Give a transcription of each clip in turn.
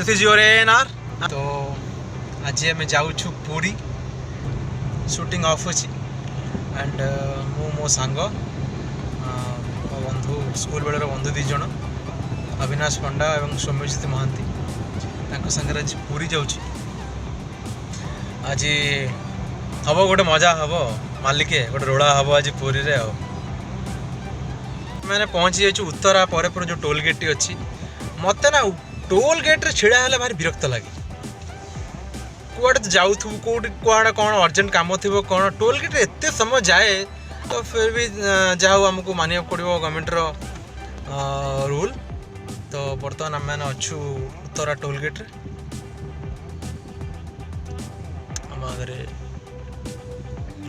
This is your ANR। तो आज आम जाऊँ पुरी शूटिंग ऑफ अच्छी एंड मो सांग मो बंधु स्कूल बेलर बंधु दीज अविनाश पंडा और सौम्यज्योति महांती सागर आज पुरी जाऊँ। आज हम गोटे मजा हम मालिके गोटे रोड़ा हम आज पुरी रे मैंने पहुँची जाइए उत्तरा पर जो टोल गेट अच्छी मत ना टोल गेट रे छिड़ा है भारी विरक्त लगे कौटे जाऊ कौट कौड़ा कौन अर्जेंट कम थी कौन टोल गेट एत समय जाए तो फिर भी जाऊ आमको मानिया पड़ो गवर्नमेंट रूल। तो बर्तमान आम मैंने अच्छू उत्तरा टोल गेट रे आम आगे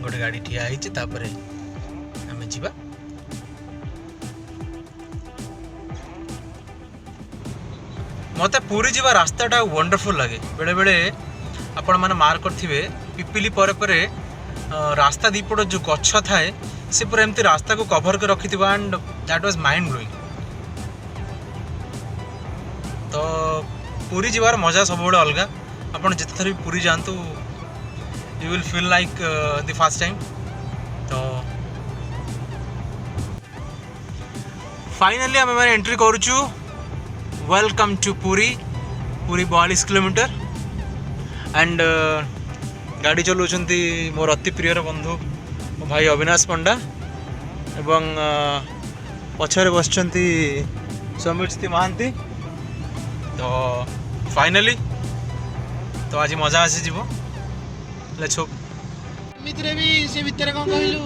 गोटे गाड़ी ठिया होपर आम जा मत पूरी जीवा रास्ताटा वंडरफुल लगे बेले बेले आपण मैंने मार्क करेंगे पिपिली पर रास्ता दीपट जो गछ थाए से पूरा एमती रास्ता को कवर कर रखी and that was mind blowing. तो पूरी जीवार मजा सब बड़े अलग आपड़ जिते थर भी पूरी जातु you will feel like the first time. तो फाइनली आम मैंने एंट्री करूँ welcome to Puri 42 kilometre and गाड़ी चलाउछंती मोर अति प्रियर बंधु मो भाई अविनाश पंडा एवं पछरे बसचंती सौम्यज्योति महांती। तो फाइनली तो आज मजा आसी जीवो लेट्स होप मित्र भी से भितर कोन कहलु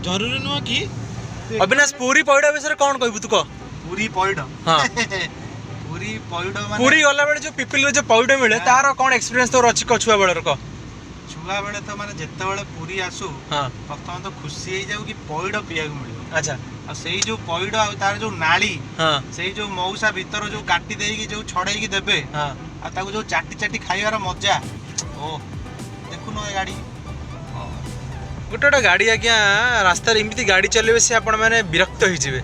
जरूरी नुह कि अविनाश पुरी पौड़ा विषय कौन कहबू तू कह पूरी पॉइंट हाँ पूरी पॉइंट माने पूरी गला बेले जो पिपिल जो पौड़ मिले तार कौन एक्सपीरियंस तोर अछि छुआ बेलर क छुआ बेले तो माने जत्ते बेले पूरी आसु हां प्रथम तो खुशी हे जाऊ कि पॉइंट पिया को मिले। अच्छा आ सेही जो पॉइंट आ तार जो नाली हां सेही जो मौसा भीतर जो काटी देई कि जो छड़ाई की देबे हां आ ताको जो चाटी चाटी खाइबार मजा ओ देखु न गाड़ी गोटे गोटे गाड़ी आज्ञा रास्ता एमती गाड़ी चलेबे से आपण माने विरक्त होई जिवे।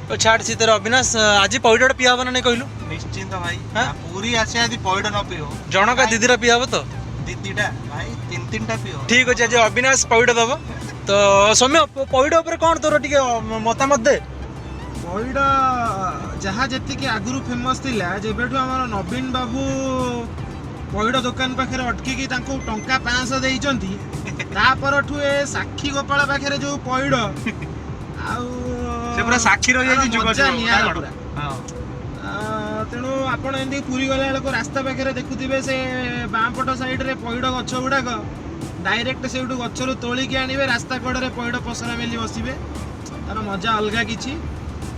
तो छाड़ सी तेरा अविनाश आज पौड़ा पिया ना नहीं कहलु निश्चिंत भाई हाँ? पूरी आसे आदि पॉइंट न पियो जनका दीदीरा पिया तो दीदीटा भाई तीन तीन टा पियो ठीक अच्छे आज अविनाश पौड़ा दब। तो सौम्य पौड़ा उपर कौन तोर टिके मतामत दे पॉइंट जहाँ जी आगुरी फेमस थिला जेबेठु हमर नवीन बाबू पॉइंट दुकान पाखे अटकी टंका 500 देइचंती तापरठु ए साक्षी गोपाल पाखे जो पॉइंट आउ से पूरा साक्षी रही जाई जुग हां तेणु आपण एंदी पूरी गला बेलको रास्ता पाखे देखुथिबे से बामपट साइड रे पॉइंट गछ गुड़ाक डायरेक्ट से गचर तोलिकी आनिबे रास्ता कड़े पॉइंट पसरा मेली बसिबे तार मजा अलग किछि।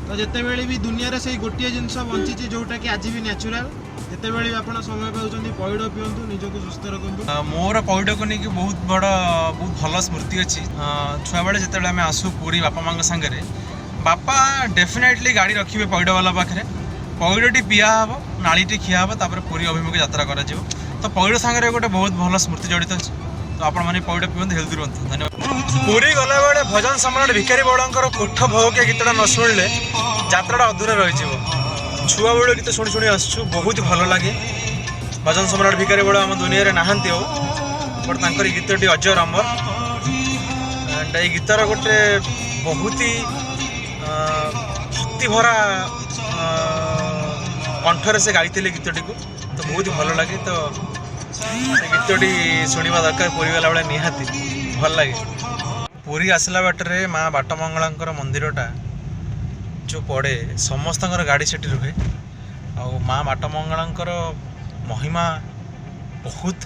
तो जिते बेले भी दुनिया रे से गोटे जिनस बंची जोटा कि आज भी नेचुरल जिते बेले आप समय पाउछंती पॉइंट पियंतु निजको सुस्थ रखंतु। मोर पौड़ को नहीं बहुत बड़ बहुत भल स्मृति अच्छी छुआ बेले जिते आम आसू पूरी बापा माँ सागर बापा डेफिनेटली गाड़ी रखिए पौड़ वाला पाखे पौड़टी पिया हम नालीटी खिया हम तापर पूरी अभिमुखे यात्रा कर तो पौड़ सागर गोटे बहुत भल स्मृति जड़ित अच्छे। तो आपण मैंने पौड़ पिंतु हेल्दी रुहतु धन्यवाद। पूरी गला बेले भजन सम्राट भिखारी बड़ांकर कोठ भोग गीतटा न शुणिले यात्राटा अधूरा रही छुआ बेल गीत शुणी शुणी आसु बहुत भल लगे। भजन सम्राट भिखारी बड़ आम दुनिया रे नाहांती हो बट तांकर गीतटी अजर अमर एंड ये गीतर गोटे बहुत ही भक्ति भरा कंठरे से गाई गीतटी को तो बहुत ही भल लगे। तो गीतटी शुणा दरकार पूरी गला बेले निहाती भल लगे। पूरी आसला बाटरे माँ बाटमंगला मंदिरटा जो पड़े समस्त गाड़ी से रुहे आ माँ बाटमंगला महिमा बहुत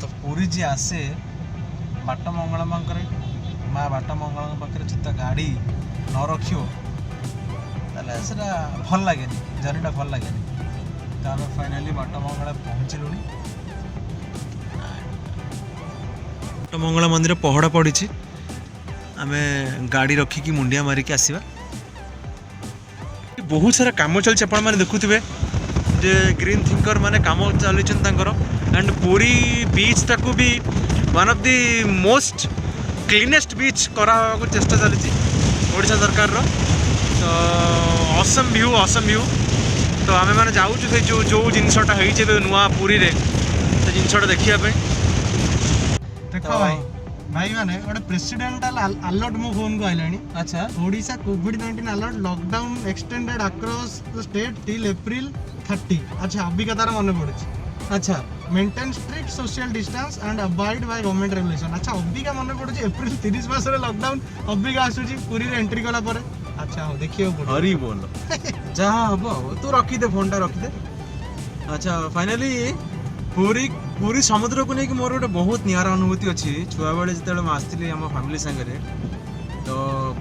तो पूरी जी आसे बाटमंगला माँ बाटमंगला पाखे जिते गाड़ी न रखियो भल लगे जर्नीटा भल लगे। तो आम फाइनाली बाटमंगला पहुँचलु बाटमंगला मंदिर पहड़ा पड़ी आम गाड़ी रखिकी मुंडिया मारिकी आसवा बहुत सारा काम चलছে आपण माने देखुथिबे जे ग्रीन थिंकर माने काम चलछन तांकर एंड पूरी बीच ताकू भी one of the most cleanest beach करा को चेष्टा चली ओडिशा सरकार रो। तो ऑसम व्यू तो आम मैंने जाऊँ से जो जिनसटा हो नुआ पुरी रे से जिनसटा देखिया देख भाई भाई माने गोटे प्रेसिडेंटाल अलर्ट मो फोन को आइलानी अच्छा ओडिशा कोविड-19 alert lockdown extended across the state till April 30। अच्छा अभी का तार मन पड़े अच्छा maintain strict social distance and avoid by government regulation. अच्छा अभी का मन पड़े अप्रैल 30 मास रे लॉकडाउन अभी का आसुची पूरी रे एंट्री कला पर। अच्छा हो देखियो हरी बोल जहाँ हम तू रखी दे फोन टा रखी दे। अच्छा फाइनली पूरी समुद्र को लेकिन मोर गोटे बहुत निरा अनुभूति अच्छी छुआ बेले जिते आसती आम फैमिली सागर तो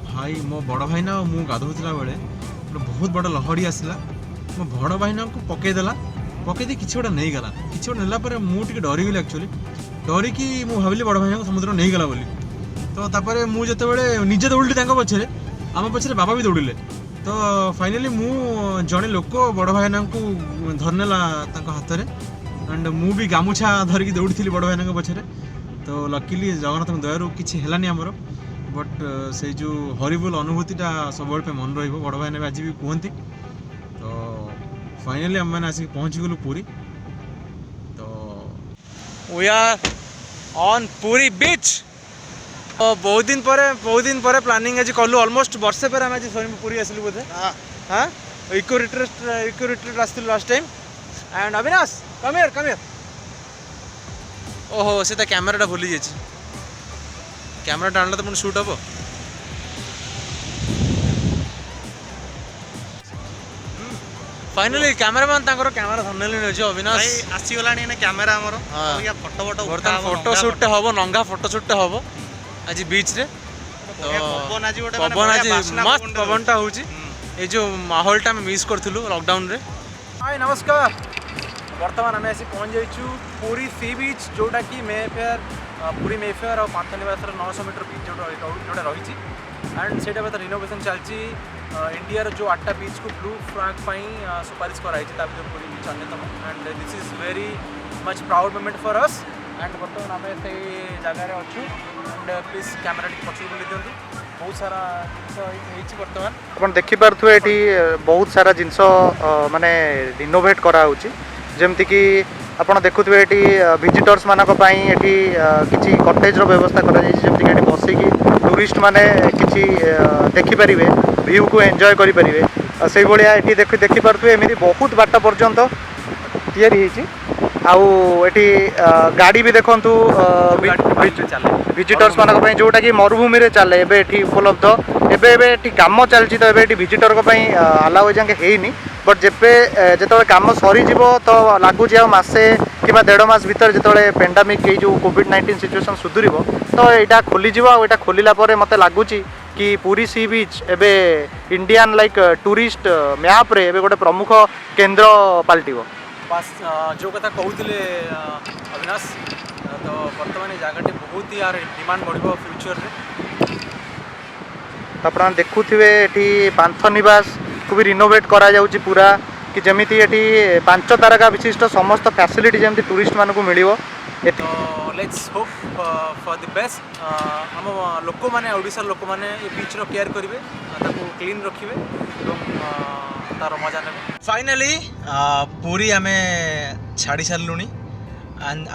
भाई मो बड़ भाईना मु गाधोला बेले गोटे बहुत बड़ लहड़ी आसला मो बड़ भाईना को पकईदेला पकईदी कि गोटे नहीं गला कि गोटे नेला मुझे डरीगली एक्चुअली डरिकी मु भाविली बड़ भाईना को समुद्र नहीं गला बोली तो तापर मुझे निजे दौड़ी पछरे आम पछरे बाबा भी दौड़े तो फाइनाली मु जड़े लोक बड़ भाईना को धरनेला हाथ में एंड मु भी गामुछा धरिकी दौड़ी थी बड़ भाईना पछरे तो लकीली जगन्नाथ दयारू किसी हेलानी आमर बट से जो हरिबल अनुभूतिटा सब मन रही बड़ भाईना भी आज भी कहती तो फाइनाली आम मैंने आसिक पहुँची गलु पुरी तो वी आर ऑन पुरी बीच बहुत दिन पर प्लानिंग आज कलु ऑलमोस्ट वर्षे पर आम आज पुरी आसलु बोधे हाँ इको रिट्रीट आसलु last time and Avinash come here ओहो से कैमेराटा भूली जाइए कैमेराटा आनला तो पुणी शूट हम फाइनली कैमरामैन तांकर कैमेरा धरनेले अछि अविनाश आसीगलानी ने कैमेरा हमर या फोटो शूट हबो नंगा फोटो शूट हबो आज बीच रे तो पवन आज मस्त पवनटा होची ए जो माहौलटा में मिस करथिलु लॉकडाउन रे। हाय नमस्कार वर्तमान आम आसी पहुँच जाइछु पुरी सी बीच जोटा कि पुरी मेफेयर और पांथनिवास 900 मीटर बीच जोटा रही एंड से रिनोवेशन चलती इंडिया जो 8टा बीच को ब्लू फ्लैग सुपारिश कराई पुरी बीच अन्यतम and this is very much proud moment for us and बर्तमान आम से जगार अच्छु एंड प्लीज कैमेरा टी पक्ष बुले दिखाँ बहुत सारा जिन बर्तमान अपन देखिपे ये बहुत सारा जिनस माने रिनोवेट कराऊँच जमती कि आपड़ देखुए ये विजिटर्स मानक किसी कटेज व्यवस्था कर बसिकी टूरिस्ट माने किसी देखिपारे व्यू को एंजॉय करें से भाया ये देखिपे एमती बहुत बाट पर्यंत तैयारी आउटी गाड़ी भी देखु विजिटर्स मानक जोटा कि मरुभूमि रे चले एबे उपलब्ध एबे काम चलती तो ये विजिटर अलाउ जाके है बट जो कम सरीज तो लगुच मसे कि 1.5 मास भर जो पेंडेमिक जो कोविड-19 सिचुएशन सुधुर तो यहाँ खोलीज आटा खोलला मत लगुच कि पुरी सी बीच एबे इंडियन लाइक टूरिस्ट मैप रे एबे गोटे प्रमुख केंद्र पलटिबो बस जो कथा कहते अविनाश तो बर्तमान ये जगह बहुत ही यार डिमांड बढ़ फ्यूचर रे आप देखुवे ये पांथनिवास को भी रिनोवेट करा जाउची पूरा कि जमीती ये 5 तारका विशिष्ट समस्त फैसिलिटी जमी टूरिस्ट मानक मिल let's hope for the best हम लोक मैंने ओडिशा लोक मैंने ये बीच रो केयर करेंगे क्लीन रखिए तार मजा ने फाइनली पूरी आम छाड़ी सारूँ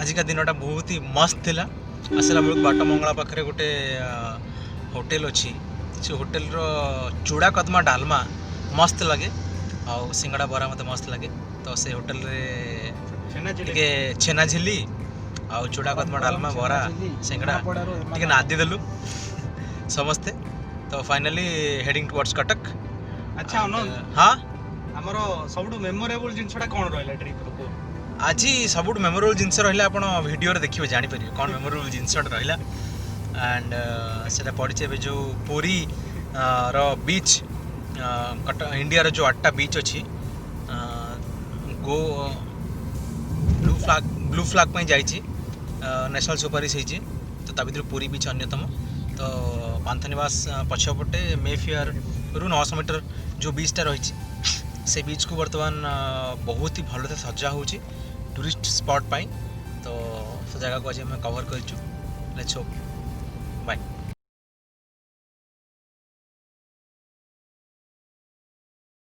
आज का दिनटा बहुत ही मस्त थिला आसला बेलू बाट मंगला पाखे गोटे होटेल अच्छी से होटेल रो चूड़ा कदमा डालमा मस्त लगे आउ सिंगड़ा बरा मत मस्त लगे तो से होटेल रे छेना झिल्ली आउ चूड़ा कदमा डालमा बरा सिंगड़ा टे नादी देलु समस्ते तो फाइनली हेडिंग टुवर्ड्स कटक। अच्छा हाँ हमरो सबुठु मेमोरेबल जिनसटा कोन रहला ट्रिप रो आज सबुठु मेमोरेबल जिनस रहला आपण वीडियो रे देखिबे जानि परिबे कोन मेमोरेबल जिनसटा रहला एंड सेटा पड़िছে बे जो पुरी रो बीच इंडिया रो जो 8टा बीच अच्छी गो ब्लू फ्लैग पे जाइए नेशनल सुपारिश होती तो ता भर पुरी बीच अन्यतम तो पांथनिवास पछपटे मेफेयर रु 900 मीटर जो बीचटा रही से बीच को बर्तमान बहुत ही भल से सजा हो टूरिस्ट स्पॉट पाई तो से जगह को आज कवर कर लेट्स होप बाय।